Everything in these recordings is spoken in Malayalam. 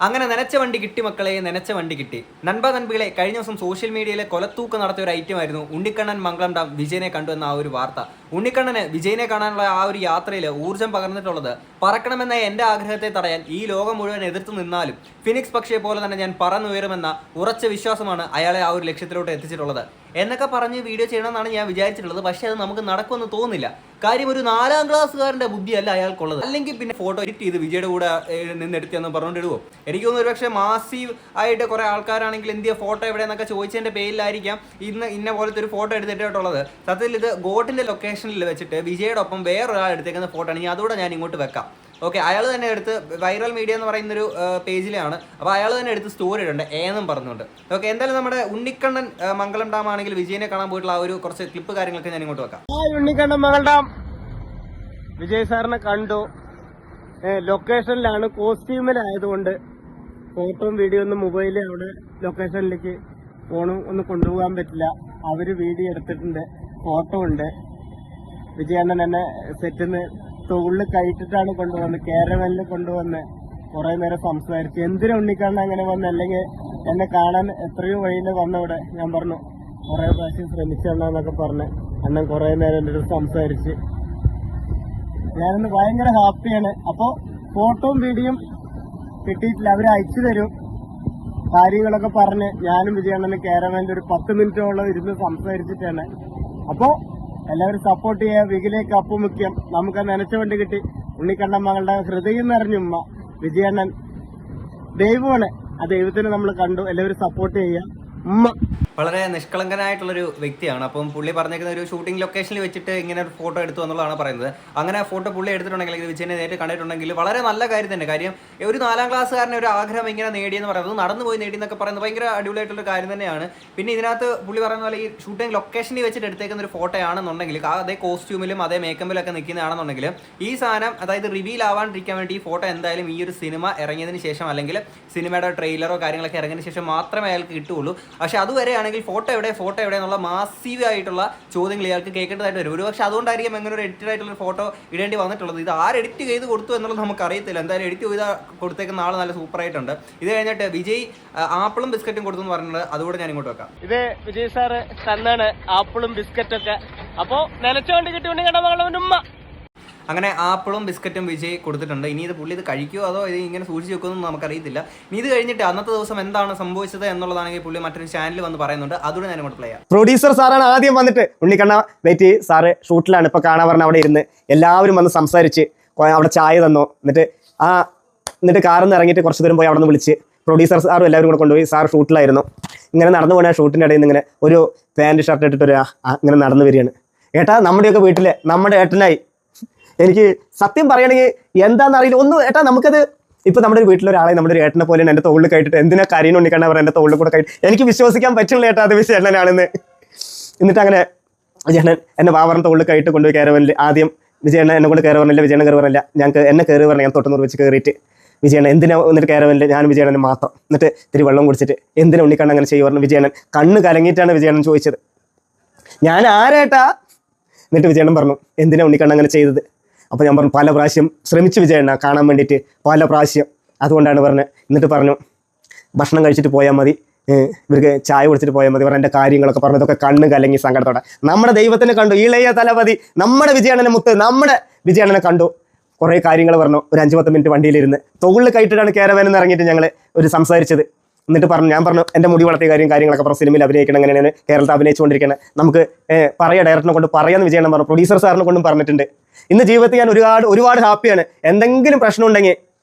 അങ്ങനെ നനച്ച വണ്ടി കിട്ടി മക്കളെ, നനച്ച വണ്ടി കിട്ടി. നൻപകളെ, കഴിഞ്ഞ ദിവസം സോഷ്യൽ മീഡിയയിലെ കൊലത്തൂക്ക് നടത്തിയ ഒരു ഐറ്റം ആയിരുന്നു ഉണ്ണിക്കണ്ണൻ മംഗളം ഡാം വിജയനെ കണ്ടു എന്ന ആ ഒരു വാർത്ത. ഉണ്ണിക്കണ്ണന് വിജയനെ കാണാനുള്ള ആ ഒരു യാത്രയിൽ ഊർജ്ജം പകർന്നിട്ടുള്ളത് പറക്കണമെന്ന എൻ്റെ ആഗ്രഹത്തെ തടയാൻ ഈ ലോകം മുഴുവൻ എതിർത്ത് നിന്നാലും ഫിനിക്സ് പക്ഷിയെ പോലെ തന്നെ ഞാൻ പറന്നുയരുമെന്ന ഉറച്ച വിശ്വാസമാണ് അയാളെ ആ ഒരു ലക്ഷ്യത്തിലോട്ട് എത്തിച്ചിട്ടുള്ളത് എന്നൊക്കെ പറഞ്ഞ് വീഡിയോ ചെയ്യണമെന്നാണ് ഞാൻ വിചാരിച്ചിട്ടുള്ളത്. പക്ഷേ അത് നമുക്ക് നടക്കുമെന്ന് തോന്നുന്നില്ല. കാര്യം ഒരു 4ാം ക്ലാസ്സുകാരൻ്റെ ബുദ്ധിയല്ല അയാൾക്കുള്ളത്. അല്ലെങ്കിൽ പിന്നെ ഫോട്ടോ എഡിറ്റ് ചെയ്ത് വിജയുടെ കൂടെ നിന്ന് എടുത്തിയെന്ന് പറഞ്ഞുകൊണ്ടിടുവോ? എനിക്ക് തോന്നുന്നു ഒരു പക്ഷേ മാസീവ് ആയിട്ട് കുറേ ആൾക്കാരാണെങ്കിൽ എന്തിയ ഫോട്ടോ എവിടെയെന്നൊക്കെ ചോദിച്ചതിൻ്റെ പേരിലായിരിക്കാം ഇന്ന പോലത്തെ ഒരു ഫോട്ടോ എടുത്തിട്ടുള്ളത്. സത്യത്തിൽ ഇത് ഗോട്ടിൻ്റെ ലൊക്കേഷനിൽ വെച്ചിട്ട് വിജയുടെ ഒപ്പം വേറൊരാൾ എടുത്തേക്കുന്ന ഫോട്ടോ ആണെങ്കിൽ അതുകൂടെ ഞാൻ ഇങ്ങോട്ട് വെക്കാം. ഓക്കെ, അയാൾ തന്നെ എടുത്ത് വൈറൽ മീഡിയ എന്ന് പറയുന്നൊരു പേജിലാണ്. അപ്പോൾ അയാൾ തന്നെ എടുത്ത് സ്റ്റോറി ഇടുന്നുണ്ട് എന്നും പറഞ്ഞുകൊണ്ട്. ഓക്കെ, എന്തായാലും നമ്മുടെ ഉണ്ണിക്കണ്ണൻ മംഗളം ഡാം ആണെങ്കിൽ വിജയനെ കാണാൻ പോയിട്ടുള്ള ആ ഒരു കുറച്ച് ക്ലിപ്പ് കാര്യങ്ങളൊക്കെ ഞാൻ ഇങ്ങോട്ട് വെക്കാം. ഉണ്ണിക്കണ്ണൻ മംഗളം ഡാം വിജയ് സാറിനെ കണ്ടു. ലൊക്കേഷനിലാണ്, കോസ്റ്റ്യൂമിലായതുകൊണ്ട് ഫോട്ടോയും വീഡിയോ ഒന്നും മൊബൈലിൽ അവിടെ ലൊക്കേഷനിലേക്ക് ഫോണും ഒന്നും കൊണ്ടുപോകാൻ പറ്റില്ല. അവര് വീഡിയോ എടുത്തിട്ടുണ്ട്, ഫോട്ടോ ഉണ്ട്. വിജയണ്ണൻ എന്നെ സെറ്റിന്ന് തൊഴിൽ കയറ്റിട്ടാണ് കൊണ്ടുവന്നത്, കേരവനിൽ കൊണ്ടുവന്ന് കുറെ നേരം സംസാരിച്ചു. എന്തിനാ ഉണ്ണിക്കണ്ണൻ അങ്ങനെ വന്ന്, അല്ലെങ്കിൽ എന്നെ കാണാൻ എത്രയോ വഴിയിൽ വന്നവിടെ. ഞാൻ പറഞ്ഞു കുറെ പ്രാവശ്യം ശ്രമിച്ചെന്നൊക്കെ പറഞ്ഞ് അണ്ണൻ കുറെ നേരം എൻ്റെ അടുത്ത് സംസാരിച്ച് ഞാനിന്ന് ഭയങ്കര ഹാപ്പിയാണ്. അപ്പോൾ ഫോട്ടോയും വീഡിയോയും കിട്ടിയിട്ടില്ല, അവർ അയച്ചു തരും. കാര്യങ്ങളൊക്കെ പറഞ്ഞ് ഞാനും വിജയണ്ണന് കേരവനിൽ ഒരു 10 മിനിറ്റോളം ഇരുന്ന് സംസാരിച്ചിട്ടാണ്. അപ്പോൾ എല്ലാവരും സപ്പോർട്ട് ചെയ്യുക. വികിലേക്ക് അപ്പു മുഖ്യം. നമുക്ക് നനച്ച വണ്ടി കിട്ടി. ഉണ്ണിക്കണ്ണൻ മകളുടെ ഹൃദയം നിറഞ്ഞുമ്മ വിജയണ്ണൻ ദൈവമാണ്. ആ ദൈവത്തിന് നമ്മൾ കണ്ടു. എല്ലാവരും സപ്പോർട്ട് ചെയ്യുക. ഉമ്മ വളരെ നിഷ്കളങ്കനായിട്ടുള്ളൊരു വ്യക്തിയാണ്. അപ്പം പുള്ളി പറഞ്ഞേക്കുന്ന ഒരു ഷൂട്ടിംഗ് ലൊക്കേഷനിൽ വെച്ചിട്ട് ഇങ്ങനെ ഒരു ഫോട്ടോ എടുത്തു എന്നുള്ളതാണ് പറയുന്നത്. അങ്ങനെ ഫോട്ടോ പുള്ളി എടുത്തിട്ടുണ്ടെങ്കിൽ, ഇത് വിജയനെ നേരിട്ട് കണ്ടിട്ടുണ്ടെങ്കിൽ വളരെ നല്ല കാര്യം തന്നെ. കാര്യം ഒരു 4ാം ക്ലാസ്സുകാരനെ ഒരു ആഗ്രഹം ഇങ്ങനെ നേടിയെന്ന് പറയുന്നത്, നടന്നു പോയി നേടിയെന്നൊക്കെ പറയുന്നത് ഭയങ്കര അടിപൊളിയായിട്ടുള്ള കാര്യം തന്നെയാണ്. പിന്നെ ഇതിനകത്ത് പുള്ളി പറയുന്ന പോലെ ഈ ഷൂട്ടിംഗ് ലൊക്കേഷനിൽ വെച്ചിട്ട് എടുത്തേക്കുന്ന ഒരു ഫോട്ടോ ആണെന്നുണ്ടെങ്കിൽ, അതേ കോസ്റ്റ്യൂമിലും അതേ മേക്കപ്പിലൊക്കെ നിൽക്കുന്നതാണെന്നുണ്ടെങ്കിൽ ഈ സാധനം അതായത് റിവീൽ ആവാണ്ടിരിക്കാൻ വേണ്ടി ഈ ഫോട്ടോ എന്തായാലും ഈ ഒരു സിനിമ ഇറങ്ങിയതിന് ശേഷം അല്ലെങ്കിൽ സിനിമയുടെ ട്രെയിലറോ കാര്യങ്ങളൊക്കെ ഇറങ്ങിയതിന് ശേഷം മാത്രമേ അയാൾക്ക് കിട്ടുകയുള്ളൂ. പക്ഷെ അതുവരെയാണെങ്കിൽ ഫോട്ടോ എവിടെ എന്നുള്ള മാസീവ് ആയിട്ടുള്ള ചോദ്യങ്ങൾ ഇയാൾക്ക് കേൾക്കേണ്ടതായിട്ട് വരും. ഒരുപക്ഷെ അതുകൊണ്ടായിരിക്കും എങ്ങനെ ഒരു എഡിറ്റഡ് ആയിട്ടുള്ള ഫോട്ടോ ഇടേണ്ടി വന്നിട്ടുള്ളത്. ഇത് ആര് എഡിറ്റ് ചെയ്ത് കൊടുത്തു എന്നുള്ളത് നമുക്ക് അറിയത്തില്ല. എന്തായാലും എഡിറ്റ് ചെയ്ത് കൊടുത്തേക്കുന്ന ആൾ നല്ല സൂപ്പറായിട്ടുണ്ട്. ഇത് കഴിഞ്ഞിട്ട് വിജയ് ആപ്പിളും ബിസ്ക്കറ്റും കൊടുത്തു എന്ന് പറഞ്ഞിട്ടുണ്ട്, അതുകൂടെ ഞാൻ ഇങ്ങോട്ട് വെക്കാം. ഇത് വിജയ് സാറ് തന്നാണ് ആപ്പിളും ബിസ്ക്കറ്റൊക്കെ. അപ്പോൾ നനച്ചുകൊണ്ട് കിട്ടി കണ്ട മകളുടെ ഉമ്മ. അങ്ങനെ ആപ്പിളും ബിസ്ക്കറ്റും വിജയ് കൊടുത്തിട്ടുണ്ട്. ഇനി ഇത് പുള്ളി ഇത് കഴിക്കുമോ അതോ ഇത് ഇങ്ങനെ സൂക്ഷിച്ച് വെക്കുമെന്ന് നമുക്കറിയത്തില്ല. ഇനി ഇത് കഴിഞ്ഞിട്ട് അന്നത്തെ ദിവസം എന്താണ് സംഭവിച്ചത് എന്നുള്ളതാണെങ്കിൽ പുള്ളി മറ്റൊരു ചാനലിൽ വന്ന് പറയുന്നുണ്ട്, അതുകൂടെ ഞാൻ ഇങ്ങോട്ട് പ്ലേ ചെയ്യാം. പ്രൊഡ്യൂസർ സാറാണ് ആദ്യം വന്നിട്ട് ഉണ്ണിക്കണ്ണ വെയിറ്റ് സാറ് ഷൂട്ടിലാണ് ഇപ്പൊ കാണാൻ പറഞ്ഞ അവിടെ ഇരുന്ന് എല്ലാവരും വന്ന് സംസാരിച്ച് അവിടെ ചായ തന്നു. എന്നിട്ട് കാറിൽ നിന്ന് ഇറങ്ങിയിട്ട് കുറച്ച് ദൂരം പോയി അവിടെ നിന്ന് വിളിച്ച് പ്രൊഡ്യൂസർ സാറും എല്ലാവരും കൂടെ കൊണ്ടുപോയി. സാർ ഷൂട്ടിലായിരുന്നു. ഇങ്ങനെ നടന്നു പോകണ ഷൂട്ടിൻ്റെ ഇടയിൽ നിന്ന് ഇങ്ങനെ ഒരു പാൻറ് ഷർട്ട് ഇട്ടിട്ട് ഇങ്ങനെ നടന്നു വരികയാണ്. ഏട്ടാ നമ്മുടെയൊക്കെ വീട്ടിലെ നമ്മുടെ ഏട്ടനായി. എനിക്ക് സത്യം പറയുകയാണെങ്കിൽ എന്താണെന്നറിയില്ല ഒന്നും. ഏട്ടാ നമുക്കത് ഇപ്പം നമ്മുടെ ഒരു വീട്ടിലൊരാളെ നമ്മുടെ ഒരു ഏട്ടനെ പോലെ എൻ്റെ തോളിൽ കയറ്റിട്ട് എന്തിനാ കരീന ഉണ്ണിക്കണ്ണ പറഞ്ഞ എൻ്റെ തോളിൽ കൂടെ കയറ്റി എനിക്ക് വിശ്വസിക്കാൻ പറ്റില്ല ഏട്ടാ അത് വിജയണ്ണനാണെന്ന്. എന്നിട്ട് അങ്ങനെ വിജയണ്ണൻ എന്നെ വാവറിന് തോളിൽ കയറ്റി കൊണ്ടുപോയി കയറുവനില്ല. ആദ്യം വിജയണ്ണൻ എന്നെ കൊണ്ട് കയറി പറഞ്ഞില്ല, വിജയണ്ണൻ കയറി പറഞ്ഞില്ല. എന്നെ കയറി പറഞ്ഞ ഞാൻ തൊട്ടുന്നൂറ് വെച്ച് കയറിയിട്ട് വിജയണ്ണൻ എന്തിനാ എന്നിട്ട് കയറുവനില്ല, ഞാൻ വിജയണ്ണന് മാത്രം. എന്നിട്ട് ഇത്തിരി വെള്ളം കുടിച്ചിട്ട് എന്തിനാ ഉണ്ണിക്കണ്ണ അങ്ങനെ ചെയ്യുക പറഞ്ഞു. വിജയണ്ണൻ കണ്ണ് കലങ്ങിയിട്ടാണ് വിജയണ്ണൻ ചോദിച്ചത്, ഞാൻ ആരേട്ടാ? എന്നിട്ട് വിജയണ്ണൻ പറഞ്ഞു എന്തിനാ ഉണ്ണിക്കണ്ണ അങ്ങനെ ചെയ്തത്. അപ്പോൾ ഞാൻ പറഞ്ഞു പല പ്രാവശ്യം ശ്രമിച്ചു വിജയണ്ണ കാണാൻ വേണ്ടിയിട്ട്, പല പ്രാവശ്യം, അതുകൊണ്ടാണ് പറഞ്ഞത്. എന്നിട്ട് പറഞ്ഞു ഭക്ഷണം കഴിച്ചിട്ട് പോയാൽ മതി, ഇവർക്ക് ചായ കുടിച്ചിട്ട് പോയാൽ മതി പറഞ്ഞ എൻ്റെ കാര്യങ്ങളൊക്കെ പറഞ്ഞു. ഇതൊക്കെ കണ്ണ് കലങ്ങി സങ്കടത്തോടെ നമ്മുടെ ദൈവത്തിനെ കണ്ടു, ഇളയ തലപതി നമ്മുടെ വിജയണ്ണനെ മുത്ത് നമ്മുടെ വിജയണ്ണനെ കണ്ടു. കുറേ കാര്യങ്ങൾ പറഞ്ഞു. ഒരു 5-10 മിനിറ്റ് വണ്ടിയിലിരുന്ന് തൊഴിൽ കയറ്റിട്ടാണ് കേരവനെന്ന് ഇറങ്ങിയിട്ട് ഞങ്ങൾ ഒരു സംസാരിച്ചത്. എന്നിട്ട് ഞാൻ പറഞ്ഞു എൻ്റെ മുടി വളർത്തിയ കാര്യങ്ങളൊക്കെ പറഞ്ഞു, സിനിമയിൽ അഭിനയിക്കണം, അങ്ങനെയാണ് കേരളത്തിൽ അഭിനയിച്ചുകൊണ്ടിരിക്കുന്നത്, നമുക്ക് പറയാം ഡയറക്ടറിനെ കൊണ്ട് പറയാമെന്ന് വിജയണ്ണൻ പറഞ്ഞു. പ്രൊഡ്യൂസർ സാറിനെ കൊണ്ടും പറഞ്ഞിട്ടുണ്ട്. ഇന്ന് ജീവിതത്തിൽ ഞാൻ ഒരുപാട് ഹാപ്പിയാണ്. എന്തെങ്കിലും പ്രശ്നം ഉണ്ടെങ്കിൽ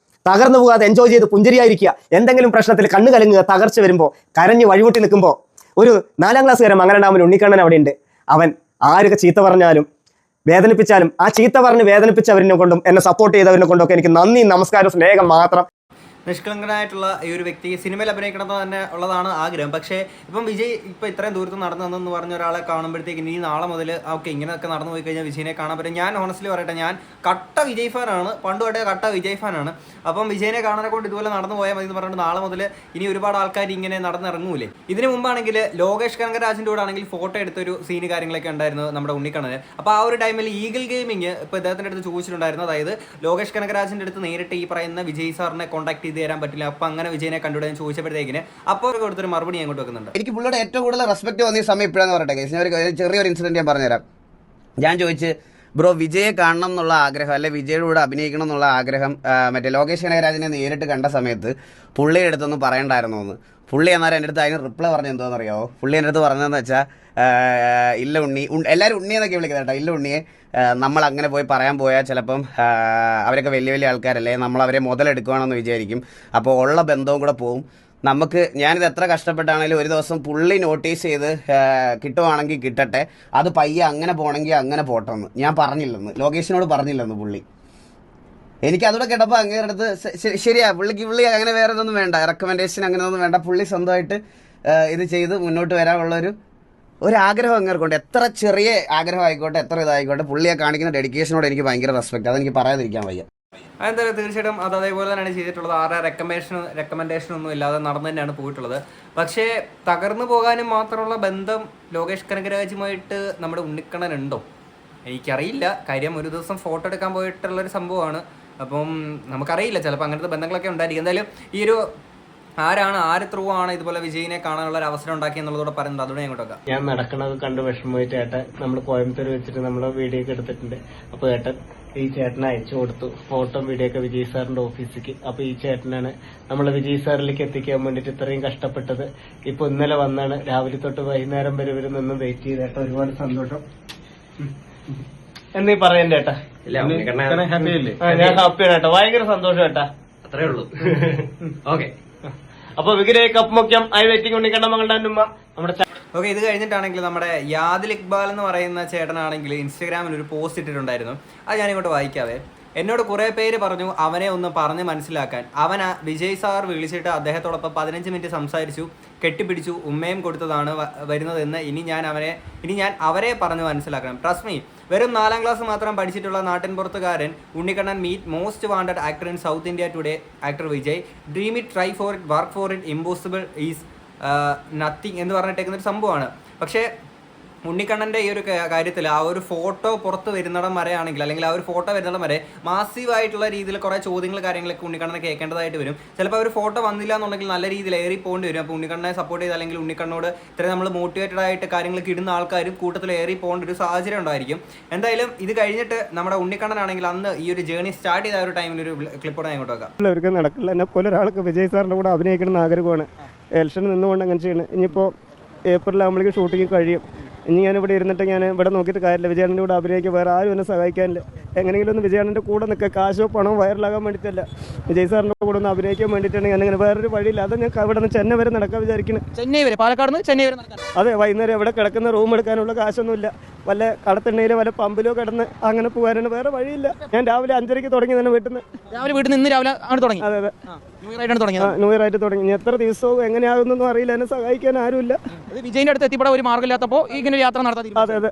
തകർന്നു പോകാതെ എൻജോയ് ചെയ്ത് പുഞ്ചരിയായിരിക്കുക. എന്തെങ്കിലും പ്രശ്നത്തിൽ കണ്ണ് കലങ്ങുക, തകർച്ച വരുമ്പോൾ കരഞ്ഞ് വഴിമുട്ടി നിൽക്കുമ്പോൾ ഒരു 4ാം ക്ലാസ്സുകാരൻ മംഗളം ഡാമിൽ ഉണ്ണിക്കണ്ണൻ അവിടെ ഉണ്ട്. അവൻ ആരൊക്കെ ചീത്ത പറഞ്ഞാലും വേദനിപ്പിച്ചാലും ആ ചീത്ത പറഞ്ഞ് വേദനിപ്പിച്ചവരിനെ കൊണ്ടും എന്നെ സപ്പോർട്ട് ചെയ്തവരിനെ കൊണ്ടൊക്കെ എനിക്ക് നന്ദി, നമസ്കാരം, സ്നേഹം മാത്രം. നിഷ്കളങ്കനായിട്ടുള്ള ഈ ഒരു വ്യക്തി സിനിമയിൽ അഭിനയിക്കണമെന്ന് തന്നെ ഉള്ളതാണ് ആഗ്രഹം. പക്ഷേ ഇപ്പം വിജയ് ഇപ്പം ഇത്രയും ദൂരത്ത് നടന്നു വന്നെന്ന് പറഞ്ഞ ഒരാളെ കാണുമ്പോഴത്തേക്ക് ഇനി നാളെ മുതൽ ഓക്കെ ഇങ്ങനെയൊക്കെ നടന്നു പോയി കഴിഞ്ഞാൽ വിജയനെ കാണാൻ പറ്റും. ഞാൻ ഹോണസ്റ്റ്ലി പറയട്ടെ, ഞാൻ കട്ട വിജയ് ഫാനാണ്, പണ്ട് തൊട്ടേ കട്ട വിജയ് ഫാനാണ്. അപ്പം വിജയനെ കാണാനെ കൊണ്ട് ഇതുപോലെ നടന്നു പോയാൽ മതി എന്ന് പറഞ്ഞിട്ട് നാളെ മുതൽ ഇനി ഒരുപാട് ആൾക്കാർ ഇങ്ങനെ നടന്നിറങ്ങൂലേ. ഇതിന് മുമ്പാണെങ്കിൽ ലോകേഷ് കനകരാജിൻ്റെ കൂടെ ആണെങ്കിൽ ഫോട്ടോ എടുത്തൊരു സീന് കാര്യങ്ങളൊക്കെ ഉണ്ടായിരുന്നു നമ്മുടെ ഉണ്ണിക്കണ്ണന്. അപ്പോൾ ആ ഒരു ടൈമിൽ ഈഗിൾ ഗെയിമിങ് ഇപ്പോൾ ഇദ്ദേഹത്തിൻ്റെ അടുത്ത് ചോദിച്ചിട്ടുണ്ടായിരുന്നു. അതായത് ലോകേഷ് കനകരാജിൻ്റെ അടുത്ത് നേരിട്ട് ഈ പറയുന്ന വിജയ് സാറിനെ കോൺടാക്ട് ചെയ്ത് ചെയ്തു തരാൻ പറ്റില്ല, അപ്പം അങ്ങനെ വിജയനെ കണ്ടുവിടാൻ ചോദിച്ചപ്പോഴത്തേക്കിന് അപ്പോൾ കൊടുത്തൊരു മറുപടി അങ്ങോട്ട് വെക്കുന്നുണ്ട്. എനിക്ക് പുള്ളിയുടെ ഏറ്റവും കൂടുതൽ റെസ്പെക്ട് തോന്നിയ സമയം ഇപ്പോഴാന്ന് പറയട്ടെ. ഞാൻ ഒരു ചെറിയൊരു ഇൻസിഡന്റ് ഞാൻ പറഞ്ഞുതരാം. ഞാൻ ചോദിച്ച് ബ്രോ വിജയെ കാണണം എന്നുള്ള ആഗ്രഹം, അല്ലെ വിജയുടെ കൂടെ അഭിനയിക്കണം എന്നുള്ള ആഗ്രഹം മറ്റേ ലോകേഷ് കനകരാജിനെ നേരിട്ട് കണ്ട സമയത്ത് പുള്ളിയുടെ അടുത്തൊന്നും പറയണ്ടായിരുന്നു എന്ന്. പുള്ളി എന്നാലും എൻ്റെ അടുത്ത് അതിന് റിപ്ലൈ പറഞ്ഞു എന്തോന്നറിയാമോ? പുള്ളി എൻ്റെ അടുത്ത് പറഞ്ഞതെന്ന് വെച്ചാൽ ഇല്ല ഉണ്ണി, എല്ലാവരും ഉണ്ണിയെന്നൊക്കെ വിളിക്കുന്നത് കേട്ടോ, ഇല്ല ഉണ്ണിയെ നമ്മൾ അങ്ങനെ പോയി പറയാൻ പോയാൽ ചിലപ്പം അവരൊക്കെ വലിയ വലിയ ആൾക്കാരല്ലേ, നമ്മളവരെ മുതലെടുക്കുകയാണെന്ന് വിചാരിക്കും, അപ്പോൾ ഉള്ള ബന്ധവും കൂടെ പോവും. നമുക്ക് ഞാനിത് എത്ര കഷ്ടപ്പെട്ടാണെങ്കിലും ഒരു ദിവസം പുള്ളി നോട്ടീസ് ചെയ്ത് കിട്ടുവാണെങ്കിൽ കിട്ടട്ടെ, അത് പയ്യെ അങ്ങനെ പോകണമെങ്കിൽ അങ്ങനെ പോട്ടെന്ന് ഞാൻ പറഞ്ഞില്ലെന്ന്, ലോകേഷിനോട് പറഞ്ഞില്ലെന്ന് പുള്ളി. എനിക്ക് അതോടെ കേട്ടപ്പോൾ അങ്ങേരുടെ അടുത്ത് ശരിയാ, പുള്ളി അങ്ങനെ വേറെ ഇതൊന്നും വേണ്ട, റെക്കമെൻഡേഷൻ അങ്ങനെ ഒന്നും വേണ്ട, പുള്ളി സ്വന്തമായിട്ട് ഇത് ചെയ്ത് മുന്നോട്ട് വരാനുള്ളൊരു ആഗ്രഹം അങ്ങേർക്കുണ്ട്. എത്ര ചെറിയ ആഗ്രഹം ആയിക്കോട്ടെ, എത്ര ഇതായിക്കോട്ടെ, പുള്ളിയെ കാണിക്കുന്ന ഡെഡിക്കേഷനോട് എനിക്ക് ഭയങ്കര റെസ്പെക്ട്, അതെനിക്ക് പറയാതിരിക്കാൻ വയ്യ. അതെന്തായാലും തീർച്ചയായിട്ടും അത് അതേപോലെ തന്നെയാണ് ചെയ്തിട്ടുള്ളത്. ആരുടെ റെക്കമെൻഡേഷൻ ഒന്നും ഇല്ലാതെ നടന്നു തന്നെയാണ് പോയിട്ടുള്ളത്. പക്ഷേ തകർന്നു പോകാനും മാത്രമുള്ള ബന്ധം ലോകേഷ് കനകരാജുമായിട്ട് നമ്മുടെ ഉണ്ണിക്കണ്ണൻ ഉണ്ടോ എനിക്കറിയില്ല. കാര്യം ഒരു ദിവസം ഫോട്ടോ എടുക്കാൻ പോയിട്ടുള്ളൊരു സംഭവമാണ്. അപ്പം നമുക്കറിയില്ല, ചിലപ്പോൾ അങ്ങനത്തെ ബന്ധങ്ങളൊക്കെ ഉണ്ടായിരിക്കും. എന്തായാലും ഈ ഒരു ആര് ത്രൂ ആണ് ഇതുപോലെ വിജയിനെ കാണാനുള്ള ഒരു അവസരം ഉണ്ടാക്കി എന്നുള്ളതോടെ പറയുന്നത്, അതോടെ ഞാൻ കൊണ്ടുവെക്കാം. ഞാൻ നടക്കണത് കണ്ട് വിഷമമായിട്ട് ഏട്ടൻ നമ്മൾ കോയമ്പത്തൂർ വെച്ചിട്ട് നമ്മൾ വീഡിയോ ഒക്കെ എടുത്തിട്ടുണ്ട്. അപ്പോൾ ഏട്ടൻ ഈ ചേട്ടനെ അയച്ചു കൊടുത്തു ഫോട്ടോ വീഡിയോ ഒക്കെ വിജയ് സാറിന്റെ ഓഫീസിലേക്ക്. അപ്പോൾ ഈ ചേട്ടനാണ് നമ്മളെ വിജയ് സാറിലേക്ക് എത്തിക്കാൻ വേണ്ടിയിട്ട് ഇത്രയും കഷ്ടപ്പെട്ടത്. ഇപ്പൊ ഇന്നലെ വന്നാണ്, രാവിലെ തൊട്ട് വൈകുന്നേരം വരെ ഇവർ നിന്ന് വെയിറ്റ് ചെയ്തേട്ട. ഒരുപാട് സന്തോഷം. എന്നീ പറയണ്ട ഏട്ടാ, ഞാൻ ഹാപ്പിയാണ് ഏട്ടാ, ഭയങ്കര സന്തോഷം ഏട്ടാ, അത്രേ ഉള്ളൂ. ഓക്കെ, അപ്പൊ വിഗ്രഹ കപ്പ് മുഖ്യം ഐ വെയിറ്റിംഗ് ഉണ്ണിക്കണ്ണ മകളുടെ നമ്മുടെ ഓക്കെ. ഇത് കഴിഞ്ഞിട്ടാണെങ്കിൽ നമ്മുടെ യാദിൽ ഇക്ബാൽ എന്ന് പറയുന്ന ചേട്ടനാണെങ്കിൽ ഇൻസ്റ്റാഗ്രാമിൽ ഒരു പോസ്റ്റ് ഇട്ടിട്ടുണ്ടായിരുന്നു. അത് ഞാനിങ്ങോട്ട് വായിക്കാവേ. എന്നോട് കുറേ പേര് പറഞ്ഞു അവനെ ഒന്ന് പറഞ്ഞ് മനസ്സിലാക്കാൻ. വിജയ് സാർ വിളിച്ചിട്ട് അദ്ദേഹത്തോടൊപ്പം 15 മിനിറ്റ് സംസാരിച്ചു, കെട്ടിപ്പിടിച്ചു, ഉമ്മയും കൊടുത്തതാണ് വരുന്നതെന്ന്. ഇനി ഞാൻ അവരെ പറഞ്ഞ് മനസ്സിലാക്കണം. ട്രസ്റ്റ് മീ, വെറും 4ാം ക്ലാസ് മാത്രം പഠിച്ചിട്ടുള്ള നാട്ടിൻ പുറത്തുകാരൻ Unnikannan meet most wanted actor in South India today, actor Vijay. Dream it, try for it, work for it, impossible is nothing എന്ന് പറഞ്ഞിട്ടേക്കുന്ന ഒരു സംഭവമാണ്. പക്ഷേ ഉണ്ണിക്കണ്ണൻ്റെ ഈ ഒരു കാര്യത്തിൽ ആ ഒരു ഫോട്ടോ പുറത്ത് വരുന്നിടം വരെ ആണെങ്കിൽ, അല്ലെങ്കിൽ ആ ഒരു ഫോട്ടോ വരുന്നിടം വരെ മാസീവായിട്ടുള്ള രീതിയിൽ കുറേ ചോദ്യങ്ങൾ കാര്യങ്ങളൊക്കെ ഉണ്ണിക്കണ്ണനെ കേൾക്കേണ്ടതായിട്ട് വരും. ചിലപ്പോൾ ഒരു ഫോട്ടോ വന്നില്ല എന്നുണ്ടെങ്കിൽ നല്ല രീതിയിൽ ഏറി പോകേണ്ടി വരും. അപ്പോൾ ഉണ്ണിക്കണ്ണനെ സപ്പോർട്ട് ചെയ്ത് അല്ലെങ്കിൽ ഉണ്ണിക്കണ്ണോട് ഇത്രയും നമ്മൾ മോട്ടിവേറ്റഡ് ആയിട്ട് കാര്യങ്ങളൊക്കെ ഇടുന്ന ആൾക്കാരും കൂട്ടത്തിൽ ഏറി പോകേണ്ട ഒരു സാഹചര്യം ഉണ്ടായിരിക്കും. എന്തായാലും ഇത് കഴിഞ്ഞിട്ട് നമ്മുടെ ഉണ്ണിക്കണ്ണനാണെങ്കിൽ അന്ന് ഈ ഒരു ജേർണി സ്റ്റാർട്ട് ചെയ്ത ഒരു ടൈമിൽ ഒരു ക്ലിപ്പോടെ അങ്ങോട്ട് വെക്കാം. അവർക്ക് നടക്കില്ല, എന്നെ പോലെ ഒരാൾക്ക് വിജയ് സാറിന്റെ കൂടെ അഭിനയിക്കണം എന്ന് ആഗ്രഹമാണ്. ഇലക്ഷന് നിന്നുകൊണ്ട് അങ്ങനെ ചെയ്യണം. ഇനിയിപ്പോൾ ഏപ്രിലാകുമ്പോഴേക്കും ഷൂട്ടിങ് കഴിയും. ഇനി ഞാനിവിടെ ഇരുന്നിട്ട് ഞാൻ ഇവിടെ നോക്കിയിട്ട് കാര്യമില്ല. വിജയാനൻ്റെ കൂടെ അഭിനയിക്കുക, വേറെ ആരും എന്നെ സഹായിക്കാനില്ല. എങ്ങനെയെങ്കിലും ഒന്ന് വിജയാനൻ്റെ കൂടെ നിൽക്കുക, കാശോ പണമോ വൈറലാകാൻ വേണ്ടിയിട്ടല്ല, വിജയ് സാറിൻ്റെ കൂടെ ഒന്ന് അഭിനയിക്കാൻ വേണ്ടിയിട്ടാണ്. ഞാനിങ്ങനെ വേറൊരു വഴിയില്ല. അത് ഞാൻ ഇവിടെ നിന്ന് ചെന്നൈ വരെ നടക്കാൻ വിചാരിക്കുന്നത്. ചെന്നൈ വരെ, പാലക്കാട് നിന്ന് ചെന്നൈ വരെ നടക്കാൻ. അതെ, വൈകുന്നേരം എവിടെ കിടക്കുന്ന റൂം എടുക്കാനുള്ള കാശൊന്നുമില്ല. വല്ല കടത്തിണ്ണയിലോ വല്ല പമ്പിലോ കിടന്ന് അങ്ങനെ പോകാനാണ്, വേറെ വഴിയില്ല. ഞാൻ രാവിലെ 5:30 തുടങ്ങി തന്നെ വീട്ടിൽ നിന്ന് രാവിലെ ആണ് തുടങ്ങി. അതെ അതെ, ന്യൂ ഇയർ ആയിട്ടാണ് തുടങ്ങിയത്. ന്യൂ ഇയർ ആയിട്ട് തുടങ്ങി. ഇനി എത്ര ദിവസവും എങ്ങനെയാകുന്നൊന്നും അറിയില്ല, എന്നെ സഹായിക്കാൻ ആരുമില്ല. വിജയിന്റെ അടുത്ത് എത്തിപ്പെടാൻ ഒരു മാർഗ്ഗമില്ലാത്തപ്പോൾ ഇങ്ങനെ ഒരു യാത്ര നടത്താൻ. അതെ അതെ,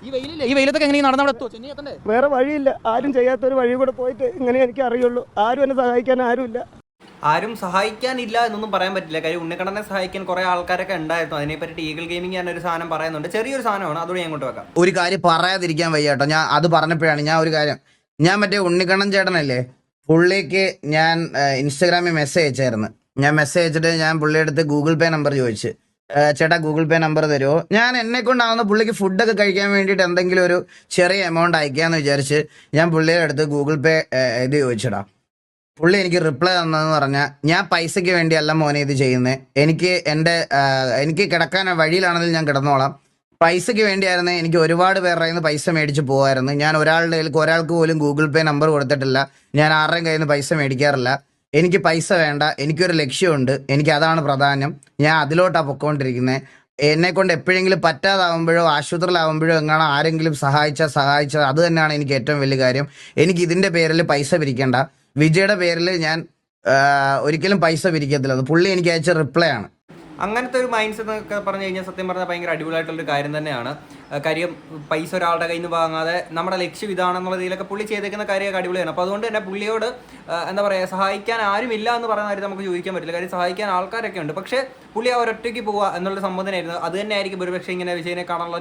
ഈ വെയിലത്തൊക്കെ എങ്ങനെ നടന്നവിടെ എത്തുമോ? ചെന്നൈ എത്തണ്ടേ? വേറെ വഴിയില്ല. ആരും ചെയ്യാത്തൊരു വഴി കൂടെ പോയിട്ട് ഇങ്ങനെ എനിക്ക് അറിയുള്ളൂ. ആരും എന്നെ സഹായിക്കാൻ ആരുമില്ല. ആരും സഹായിക്കാനില്ല എന്നൊന്നും പറയാൻ പറ്റില്ല. കാര്യം ഉണ്ണിക്കണ്ണനെ സഹായിക്കാൻ കുറേ ആൾക്കാരൊക്കെ ഉണ്ടായിരുന്നു. അതിനെപ്പറ്റി ഈഗിൾ ഗെയിമിംഗ് ഞാൻ ഒരു സാധനം പറയുന്നുണ്ട്, ചെറിയൊരു സാധനമാണ്, അതോടെ ഞാൻ കൊണ്ട് വെക്കാം. ഒരു കാര്യം പറയാതിരിക്കാൻ വയ്യ കേട്ടോ. ഞാൻ അത് പറഞ്ഞപ്പോഴാണ് ഞാൻ മറ്റേ ഉണ്ണിക്കണ്ണൻ ചേട്ടനല്ലേ, പുള്ളിക്ക് ഞാൻ ഇൻസ്റ്റാഗ്രാമിൽ മെസ്സേജ് അയച്ചായിരുന്നു. ഞാൻ മെസ്സേജ് അയച്ചിട്ട് ഞാൻ പുള്ളിയുടെ അടുത്ത് ഗൂഗിൾ പേ നമ്പർ ചോദിച്ചു, ചേട്ടാ ഗൂഗിൾ പേ നമ്പർ തരുമോ? ഞാൻ എന്നെ കൊണ്ടാവുന്ന പുള്ളിക്ക് ഫുഡൊക്കെ കഴിക്കാൻ വേണ്ടിയിട്ട് എന്തെങ്കിലും ഒരു ചെറിയ എമൗണ്ട് അയക്കാമെന്ന് വിചാരിച്ച് ഞാൻ പുള്ളിയുടെ അടുത്ത് ഗൂഗിൾ പേ ഇത് ചോദിച്ചിടാം. പുള്ളി എനിക്ക് റിപ്ലൈ തന്നതെന്ന് പറഞ്ഞാൽ, ഞാൻ പൈസയ്ക്ക് വേണ്ടിയല്ല മോനെ ഇത് ചെയ്യുന്നത്, എനിക്ക് കിടക്കാൻ വഴിയിലാണെങ്കിൽ ഞാൻ കിടന്നോളാം, പൈസയ്ക്ക് വേണ്ടിയായിരുന്നു. എനിക്ക് ഒരുപാട് പേരുടെ കയ്യിൽ നിന്ന് പൈസ മേടിച്ച് പോകാമായിരുന്നു. ഞാൻ ഒരാൾക്ക് പോലും ഗൂഗിൾ പേ നമ്പർ കൊടുത്തിട്ടില്ല. ഞാൻ ആരുടെയും കയ്യിൽ നിന്ന് പൈസ മേടിക്കാറില്ല. എനിക്ക് പൈസ വേണ്ട, എനിക്കൊരു ലക്ഷ്യമുണ്ട്, എനിക്ക് അതാണ് പ്രധാനം. ഞാൻ അതിലോട്ടാണ് പൊക്കോണ്ടിരിക്കുന്നത്. എന്നെക്കൊണ്ട് എപ്പോഴെങ്കിലും പറ്റാതാവുമ്പോഴോ ആശുപത്രിയിലാവുമ്പോഴോ എങ്ങാണോ ആരെങ്കിലും സഹായിച്ചാൽ അത് തന്നെയാണ് എനിക്ക് ഏറ്റവും വലിയ കാര്യം. എനിക്ക് ഇതിൻ്റെ പേരിൽ പൈസ പിരിക്കേണ്ട. വിജയുടെ പേരിൽ ഞാൻ ഒരിക്കലും പൈസ പിരിക്കത്തില്ല. അത് പുള്ളി എനിക്ക് അയച്ച റിപ്ലൈ ആണ്. അങ്ങനത്തെ ഒരു മൈൻഡ് സെറ്റ് എന്നൊക്കെ പറഞ്ഞു കഴിഞ്ഞാൽ സത്യം പറഞ്ഞാൽ ഭയങ്കര അടിപൊളിയായിട്ടുള്ളൊരു കാര്യം തന്നെയാണ്. കാര്യം പൈസ ഒരാളുടെ കയ്യിൽ നിന്ന് വാങ്ങാതെ നമ്മുടെ ലക്ഷ്യം ഇതാണെന്നുള്ള രീതിയിലൊക്കെ പുള്ളി ചെയ്തേക്കുന്ന കാര്യമൊക്കെ അടിപൊളിയാണ്. അപ്പോൾ അതുകൊണ്ട് തന്നെ പുള്ളിയോട് എന്താ പറയുക, സഹായിക്കാൻ ആരുമില്ല എന്ന് പറയുന്ന കാര്യം നമുക്ക് ചോദിക്കാൻ പറ്റില്ല. കാര്യം സഹായിക്കാൻ ആൾക്കാരൊക്കെ ഉണ്ട്. പക്ഷേ പുള്ളി ഒറ്റയ്ക്ക് പോവുക എന്നുള്ള സംബോധനയായിരുന്നു. അത് തന്നെ ആയിരിക്കും ഒരുപക്ഷെ ഇങ്ങനെ വിജയനെ കാണാനുള്ള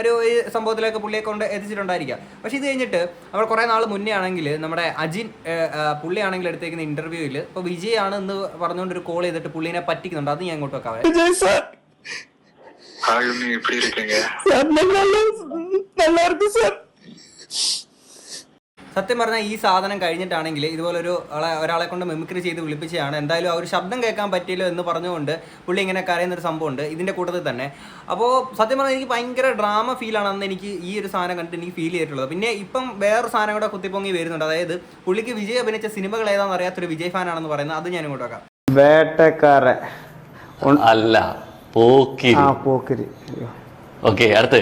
ഒരു സംഭവത്തിലേക്ക് പുള്ളിയെ കൊണ്ട് എത്തിച്ചിട്ടുണ്ടായിരിക്കാം. പക്ഷേ ഇത് കഴിഞ്ഞിട്ട് നമ്മൾ കുറേ നാൾ മുന്നേ ആണെങ്കിൽ നമ്മുടെ അജിൻ പുള്ളിയാണെങ്കിൽ എടുത്തേക്കുന്ന ഇന്റർവ്യൂവിൽ ഇപ്പോൾ വിജയാണ് എന്ന് പറഞ്ഞുകൊണ്ടൊരു കോൾ ചെയ്തിട്ട് പുള്ളിനെ പറ്റിക്കുന്നുണ്ട്. അത് ഞാൻ ഇങ്ങോട്ട് വെക്കാം. സത്യം പറഞ്ഞാൽ ഈ സാധനം കഴിഞ്ഞിട്ടാണെങ്കിൽ ഇതുപോലൊരു ഒരാളെ കൊണ്ട് മിമിക്രി ചെയ്ത് വിളിപ്പിച്ചതാണ്. എന്തായാലും ആ ഒരു ശബ്ദം കേൾക്കാൻ പറ്റിയില്ലോ എന്ന് പറഞ്ഞുകൊണ്ട് പുള്ളി ഇങ്ങനെ കരയുന്നൊരു സംഭവമുണ്ട് ഇതിൻ്റെ കൂട്ടത്തിൽ തന്നെ. അപ്പോൾ സത്യം പറഞ്ഞാൽ എനിക്ക് ഭയങ്കര ഡ്രാമ ഫീലാണ് അന്ന് എനിക്ക് ഈ ഒരു സാധനം കണ്ടിട്ട് എനിക്ക് ഫീൽ ചെയ്തിട്ടുള്ളത്. പിന്നെ ഇപ്പം വേറൊരു സാധനം കൂടെ കുത്തിപ്പൊങ്ങി വരുന്നുണ്ട്. അതായത് പുള്ളിക്ക് വിജയ് അഭിനയിച്ച സിനിമകൾ ഏതാണെന്ന് അറിയാത്തൊരു വിജയ് ഫാനാണെന്ന് പറയുന്നത്. അത് ഞാൻ ഇങ്ങോട്ട് വെക്കാം. വേട്ടക്കാരൻ അല്ല, പോക്കിരി. ഓക്കെ, അടുത്ത്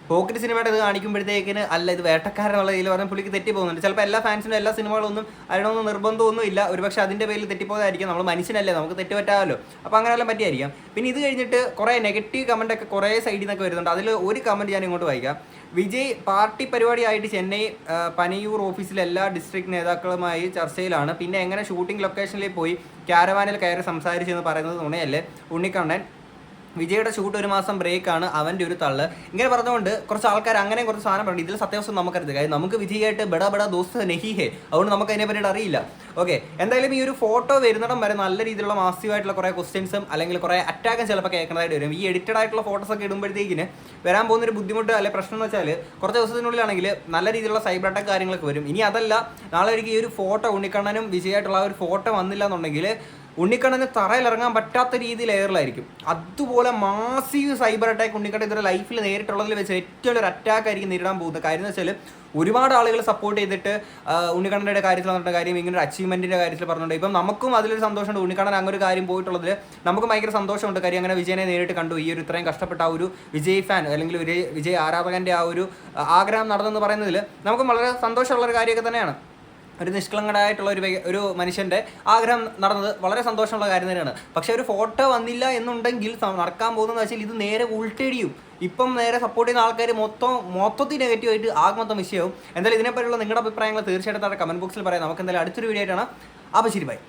പോക്കിരി സിനിമയുടെ ഇത് കാണിക്കുമ്പോഴത്തേക്കിന് അല്ല ഇത് വേട്ടക്കാരെന്നുള്ള രീതിയിൽ പറഞ്ഞാൽ പുള്ളിക്ക് തെറ്റി പോകുന്നുണ്ട്. ചിലപ്പോൾ എല്ലാ ഫാൻസിനും എല്ലാ സിനിമകളൊന്നും അതിനൊന്നും നിർബന്ധമൊന്നും ഇല്ല. ഒരുപക്ഷെ അതിൻ്റെ പേരിൽ തെറ്റിപ്പോയതായിരിക്കും. നമ്മൾ മനുഷ്യനല്ലേ, നമുക്ക് തെറ്റ് പറ്റാമല്ലോ. അപ്പോൾ അങ്ങനെയെല്ലാം പറ്റിയായിരിക്കാം. പിന്നെ ഇത് കഴിഞ്ഞിട്ട് കുറേ നെഗറ്റീവ് കമൻ്റ് ഒക്കെ കുറേ സൈഡിൽ നിന്നൊക്കെ വരുന്നുണ്ട്. അതിൽ ഒരു കമൻറ്റ് ഞാൻ ഇങ്ങോട്ട് വായിക്കാം. വിജയ് പാർട്ടി പരിപാടിയായിട്ട് ചെന്നൈ പനയൂർ ഓഫീസിലെ എല്ലാ ഡിസ്ട്രിക്ട് നേതാക്കളുമായി ചർച്ചയിലാണ്. പിന്നെ എങ്ങനെ ഷൂട്ടിംഗ് ലൊക്കേഷനിൽ പോയി ക്യാരവാനിൽ കയറി സംസാരിച്ചെന്ന് പറയുന്നത് നുണയല്ലേ ഉണ്ണിക്കണ്ണൻ. വിജയുടെ ഷൂട്ട് 1 മാസം ബ്രേക്കാണ്, അവൻ്റെ ഒരു തള്ള്. ഇങ്ങനെ പറഞ്ഞുകൊണ്ട് കുറച്ച് ആൾക്കാർ അങ്ങനെ കുറച്ച് സാധനം പറഞ്ഞു. ഇതിൽ സത്യാവസ്ഥ നമുക്കറിയാം. കാര്യം നമുക്ക് വിജയായിട്ട് ബെടാ ദോസ്ത് നെഹിഹേ, അതുകൊണ്ട് നമുക്ക് അതിനെ പറ്റിയിട്ട് അറിയില്ല. ഓക്കെ, എന്തായാലും ഈ ഒരു ഫോട്ടോ വരുന്നിടം വരെ നല്ല രീതിയിലുള്ള മാസീവായിട്ടുള്ള കുറേ ക്വസ്റ്റ്യൻസും അല്ലെങ്കിൽ കുറേ അറ്റാക്കും ചിലപ്പോൾ കേൾക്കേണ്ടതായിട്ട് വരും. ഈ എഡിറ്റഡ് ആയിട്ടുള്ള ഫോട്ടോസൊക്കെ ഇടുമ്പോഴത്തേക്കിന് വരാൻ പോകുന്നൊരു ബുദ്ധിമുട്ട് അല്ലെങ്കിൽ പ്രശ്നം എന്ന് വെച്ചാൽ കുറച്ച് ദിവസത്തിനുള്ളിലാണെങ്കിൽ നല്ല രീതിയിലുള്ള സൈബർ അറ്റാക്ക് കാര്യങ്ങളൊക്കെ വരും. ഇനി അതല്ല, നാളെ ഒരിക്കൽ ഈ ഒരു ഫോട്ടോ ഉണ്ണിക്കണ്ണനും വിജയായിട്ടുള്ള ആ ഒരു ഫോട്ടോ വന്നില്ല എന്നുണ്ടെങ്കിൽ ഉണ്ണിക്കണ്ണന് തറയിലിറങ്ങാൻ പറ്റാത്ത രീതിയിൽ എയറിലായിരിക്കും. അതുപോലെ മാസീവ് സൈബർ അറ്റാക്ക് ഉണ്ണിക്കണ്ണൻ ഇതുവരെ ലൈഫിൽ നേരിട്ടുള്ളതിൽ വെച്ച് ഏറ്റവും ഒരു അറ്റാക്ക് ആയിരിക്കും നേരിടാൻ പോകുന്നത്. കാര്യം എന്ന് വെച്ചാൽ ഒരുപാട് ആളുകൾ സപ്പോർട്ട് ചെയ്തിട്ട് ഉണ്ണിക്കണ്ണൻ്റെ കാര്യത്തിൽ പറഞ്ഞിട്ട് കാര്യം ഇങ്ങനെ ഒരു അച്ചീവ്മെൻറ്റിൻ്റെ കാര്യത്തിൽ പറഞ്ഞിട്ടുണ്ട്. ഇപ്പം നമുക്കും അതിലൊരു സന്തോഷമുണ്ട്. ഉണ്ണിക്കണ്ണൻ അങ്ങനെ ഒരു കാര്യം പോയിട്ടുള്ളതിൽ നമുക്ക് ഭയങ്കര സന്തോഷമുണ്ട്. കാര്യം അങ്ങനെ വിജയനെ നേരിട്ട് കണ്ടു. ഈ ഒരു ഇത്രയും കഷ്ടപ്പെട്ട ആ ഒരു വിജയ് ഫാൻ അല്ലെങ്കിൽ ഒരു വിജയ് ആരാധകൻ്റെ ആ ഒരു ആഗ്രഹം നടന്നെന്ന് പറയുന്നതിൽ നമുക്കും വളരെ സന്തോഷമുള്ളൊരു കാര്യമൊക്കെ തന്നെയാണ്. ഒരു നിഷ്കളങ്കനായിട്ടുള്ള ഒരു മനുഷ്യൻ്റെ ആഗ്രഹം നടന്നത് വളരെ സന്തോഷമുള്ള കാര്യം തന്നെയാണ്. പക്ഷേ ഒരു ഫോട്ടോ വന്നില്ല എന്നുണ്ടെങ്കിൽ നടക്കാൻ പോകുന്നതെന്ന് വെച്ചാൽ ഇത് നേരെ ഉൾട്ടടിയും. ഇപ്പം നേരെ സപ്പോർട്ട് ചെയ്യുന്ന ആൾക്കാർ മൊത്തത്തിൽ നെഗറ്റീവായിട്ട് ആത്മത്വം വിഷയവും. എന്തായാലും ഇതിനെപ്പറ്റിയുള്ള നിങ്ങളുടെ അഭിപ്രായങ്ങൾ തീർച്ചയായിട്ടും കമൻറ്റ് ബോക്സിൽ പറയാം. നമുക്ക് എന്തായാലും അടുത്തൊരു വീഡിയോ ആയിട്ടാണ്. അപ്പോൾ ശരി, ബൈ.